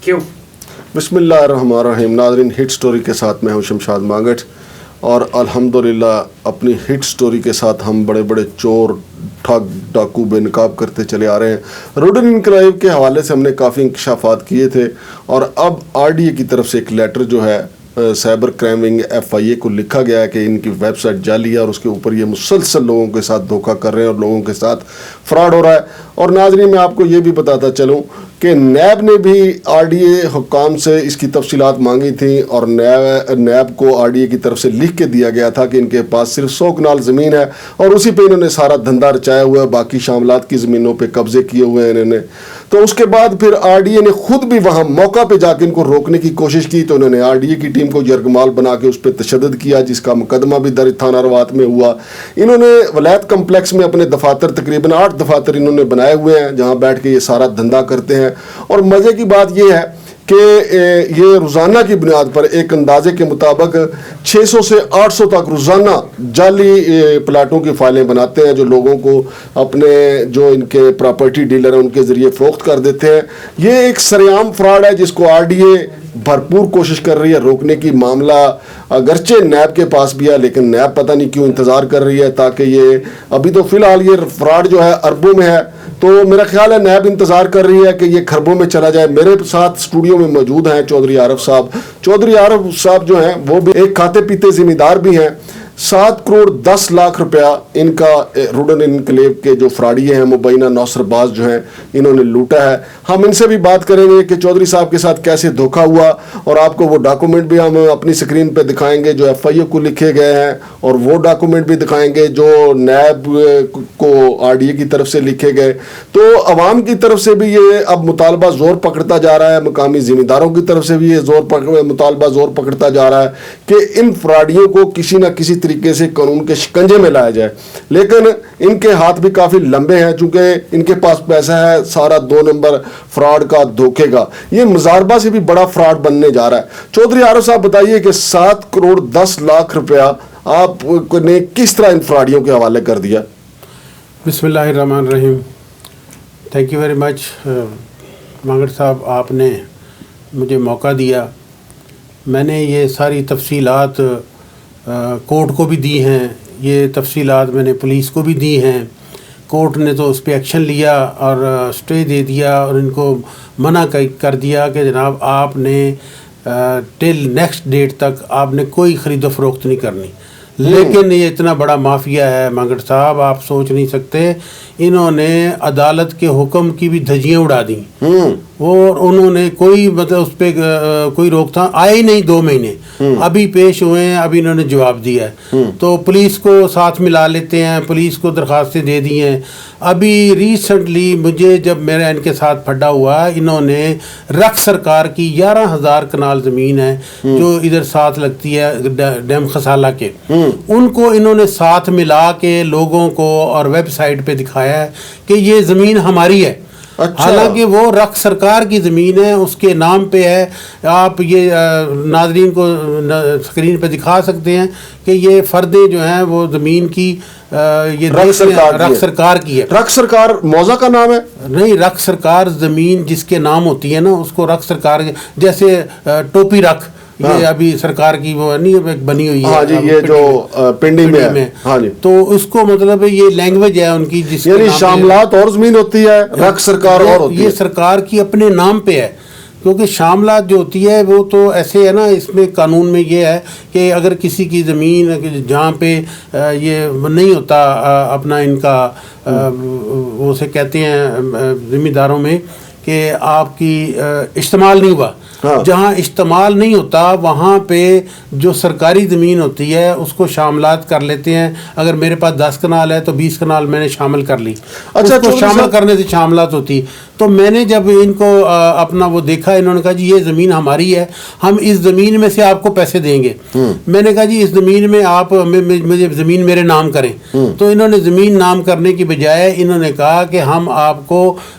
کیوں؟ بسم اللہ الرحمن الرحیم. ناظرین، ہٹ سٹوری کے ساتھ میں ہوں شمشاد مانگٹ، اور الحمدللہ اپنی ہٹ سٹوری کے ساتھ ہم بڑے بڑے چور، ٹھگ، ڈاکو بے نقاب کرتے چلے آ رہے ہیں. روڈن انقلاب کے حوالے سے ہم نے کافی انکشافات کیے تھے، اور اب RDA کی طرف سے ایک لیٹر جو ہے سائبر کرائم ونگ FIA کو لکھا گیا ہے کہ ان کی ویب سائٹ جعلی ہے، اور اس کے اوپر یہ مسلسل لوگوں کے ساتھ دھوکہ کر رہے ہیں اور لوگوں کے ساتھ فراڈ ہو رہا ہے. اور ناظرین، میں آپ کو یہ بھی بتاتا چلوں کہ نیب نے بھی RDA حکام سے اس کی تفصیلات مانگی تھیں، اور نیب کو RDA کی طرف سے لکھ کے دیا گیا تھا کہ ان کے پاس صرف 100 کنال زمین ہے، اور اسی پہ انہوں نے سارا دھندا رچایا ہوا ہے، باقی شاملات کی زمینوں پہ قبضے کیے ہوئے ہیں انہوں نے. تو اس کے بعد پھر RDA نے خود بھی وہاں موقع پہ جا کے ان کو روکنے کی کوشش کی، تو انہوں نے RDA کی ٹیم کو یرغمال بنا کے اس پہ تشدد کیا، جس کا مقدمہ بھی درج تھانہ روات میں ہوا. انہوں نے ولایت کمپلیکس میں اپنے دفاتر، تقریباً 8 دفاتر انہوں نے بنائے ہوئے ہیں جہاں بیٹھ کے یہ سارا دھندا کرتے ہیں. اور مزے کی بات یہ ہے کہ یہ روزانہ کی بنیاد پر ایک اندازے کے مطابق 600 سے 800 تک روزانہ جعلی پلاٹوں کی فائلیں بناتے ہیں، جو لوگوں کو اپنے جو ان کے پراپرٹی ڈیلر ہیں ان کے ذریعے فروخت کر دیتے ہیں. یہ ایک سریعام فراڈ ہے جس کو RDA بھرپور کوشش کر رہی ہے روکنے کی. معاملہ اگرچہ نیب کے پاس بھی ہے، لیکن نیب پتہ نہیں کیوں انتظار کر رہی ہے، تاکہ یہ ابھی تو فی الحال یہ فراڈ جو ہے اربوں میں ہے، تو میرا خیال ہے نیب انتظار کر رہی ہے کہ یہ خربوں میں چلا جائے. میرے ساتھ اسٹوڈیو میں موجود ہیں چودھری عارف صاحب. چودھری عارف صاحب جو ہیں وہ بھی ایک کھاتے پیتے ذمہ دار بھی ہیں. 7 کروڑ 10 لاکھ روپیہ ان کا روڈن انقلاب کے جو فراڈیے ہیں مبینہ نوسر باز جو ہیں انہوں نے لوٹا ہے. ہم ان سے بھی بات کریں گے کہ چودھری صاحب کے ساتھ کیسے دھوکہ ہوا، اور آپ کو وہ ڈاکومنٹ بھی ہم اپنی سکرین پہ دکھائیں گے جو FIA کو لکھے گئے ہیں، اور وہ ڈاکومنٹ بھی دکھائیں گے جو نیب کو RDA کی طرف سے لکھے گئے. تو عوام کی طرف سے بھی یہ اب مطالبہ زور پکڑتا جا رہا ہے، مقامی ذمہ داروں کی طرف سے بھی یہ مطالبہ زور پکڑتا جا رہا ہے کہ ان فراڈیوں کو کسی نہ کسی طریقے سے قانون کے شکنجے میں لایا جائے. لیکن ان کے ہاتھ بھی کافی لمبے ہیں، چونکہ ان کے پاس پیسہ ہے سارا 2 نمبر فراڈ کا، دھوکے کا. یہ مزاربہ سے بھی بڑا فراڈ بننے جا رہا ہے. چودھری عارف صاحب بتائیے کہ 7 کروڑ 10 لاکھ روپیہ آپ نے کس طرح ان فراڈیوں کے حوالے کر دیا؟ بسم اللہ الرحمن الرحیم. Thank you very much Mangat صاحب، آپ نے مجھے موقع دیا. میں نے یہ ساری تفصیلات کورٹ کو بھی دی ہیں، یہ تفصیلات میں نے پولیس کو بھی دی ہیں. کورٹ نے تو اس پہ ایکشن لیا اور اسٹے دے دیا، اور ان کو منع کر دیا کہ جناب آپ نے ٹل نیکسٹ ڈیٹ تک آپ نے کوئی خرید و فروخت نہیں کرنی. لیکن یہ اتنا بڑا مافیا ہے مانگٹ صاحب، آپ سوچ نہیں سکتے. انہوں نے عدالت کے حکم کی بھی دھجیاں اڑا دیں. وہ انہوں نے کوئی مطلب اس پہ کوئی روک تھام آئے ہی نہیں. 2 مہینے ابھی پیش ہوئے ہیں، ابھی انہوں نے جواب دیا ہے. تو پولیس کو ساتھ ملا لیتے ہیں، پولیس کو درخواستیں دے دی ہیں. ابھی ریسنٹلی مجھے جب میرا ان کے ساتھ پھڈا ہوا، انہوں نے رکھ سرکار کی 11,000 کنال زمین ہے جو ادھر ساتھ لگتی ہے ڈیم خسالہ کے، ان کو انہوں نے ساتھ ملا کے لوگوں کو اور ویب سائٹ پہ دکھایا ہے کہ یہ زمین ہماری ہے. حالانکہ وہ رکھ سرکار کی زمین ہے، اس کے نام پہ ہے. آپ یہ ناظرین کو اسکرین پہ دکھا سکتے ہیں کہ یہ فردیں جو ہیں وہ زمین کی یہ رکھ سرکار کی ہے. رکھ سرکار موضع کا نام ہے؟ نہیں، رکھ سرکار زمین جس کے نام ہوتی ہے نا اس کو رکھ سرکار، جیسے ٹوپی رکھ یہ ابھی سرکار کی وہ نہیں بنی ہوئی ہے. ہاں جی، یہ جو پنڈی میں ہے. ہاں جی، تو اس کو مطلب یہ لینگویج ہے ان کی، جس یعنی شاملات اور زمین ہوتی ہے، رکھ سرکار اور ہوتی ہے. یہ سرکار کی اپنے نام پہ ہے، کیونکہ شاملات جو ہوتی ہے وہ تو ایسے ہے نا، اس میں قانون میں یہ ہے کہ اگر کسی کی زمین جہاں پہ یہ نہیں ہوتا اپنا ان کا وہ سے کہتے ہیں ذمہ داروں میں کہ آپ کی استعمال نہیں ہوا، جہاں استعمال نہیں ہوتا وہاں پہ جو سرکاری زمین ہوتی ہے اس کو شاملات کر لیتے ہیں. اگر میرے پاس 10 کنال ہے تو 20 کنال میں نے شامل کر لی. اس کو شامل کرنے سے شاملات ہوتی. تو میں نے جب ان کو اپنا وہ دیکھا، انہوں نے کہا جی یہ زمین ہماری ہے، ہم اس زمین میں سے آپ کو پیسے دیں گے. میں نے کہا جی اس زمین میں آپ مجھے زمین میرے نام کریں. تو انہوں نے زمین نام کرنے کی بجائے انہوں نے کہا کہ ہم آپ کو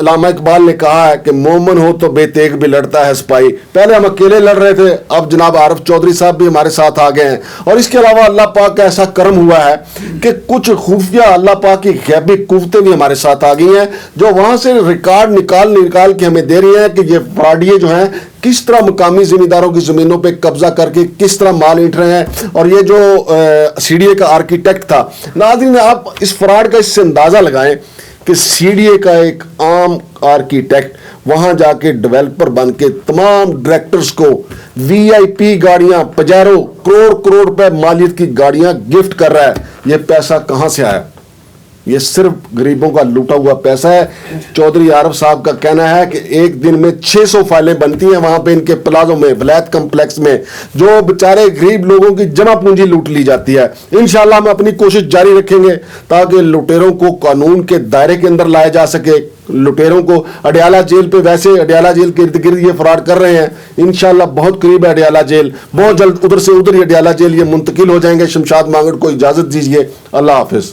علامہ اقبال نے کہا ہے کہ مومن ہو تو بے تیغ بھی لڑتا ہے سپاہی، پہلے ہم اکیلے لڑ رہے تھے، اب جناب عارف چودھری صاحب بھی ہمارے ساتھ آ گئے ہیں، اور اس کے علاوہ اللہ پاک کا ایسا کرم ہوا ہے کہ کچھ خفیہ اللہ پاک کی غیبی قوتیں بھی ہمارے ساتھ آ گئی ہیں، جو وہاں سے ریکارڈ نکال کے ہمیں دے رہی ہیں کہ یہ فراڈیے جو ہیں کس طرح مقامی زمینداروں کی زمینوں پہ قبضہ کر کے کس طرح مال اینٹ رہے ہیں، اور یہ جو سی ڈی اے کا آرکیٹیکٹ تھا، ناظرین آپ اس فراڈ کا اس سے اندازہ لگائیں کہ سی ڈی اے کا ایک عام آرکیٹیکٹ وہاں جا کے ڈیولپر بن کے تمام ڈائریکٹرز کو وی آئی پی گاڑیاں، پجیرو، کروڑ روپے مالیت کی گاڑیاں گفٹ کر رہا ہے۔ یہ پیسہ کہاں سے آیا؟ یہ صرف غریبوں کا لوٹا ہوا پیسہ ہے۔ چودھری عارف صاحب کا کہنا ہے کہ ایک دن میں 600 فائلیں بنتی ہیں وہاں پہ ان کے پلازوں میں، ولایت کمپلیکس میں، جو بیچارے غریب لوگوں کی جمع پونجی لوٹ لی جاتی ہے۔ انشاءاللہ ہم اپنی کوشش جاری رکھیں گے تاکہ لٹیروں کو قانون کے دائرے کے اندر لایا جا سکے۔ لٹیروں کو اڈیالہ جیل پہ، ویسے اڈیالہ جیل کے ارد گرد یہ فراڈ کر رہے ہیں، انشاءاللہ بہت قریب ہے اڈیالہ جیل، بہت جلد ادھر سے ادھر ہی اڈیالہ جیل یہ منتقل ہو جائیں گے۔ شمشاد مانگڑ کو اجازت دیجیے، اللہ حافظ۔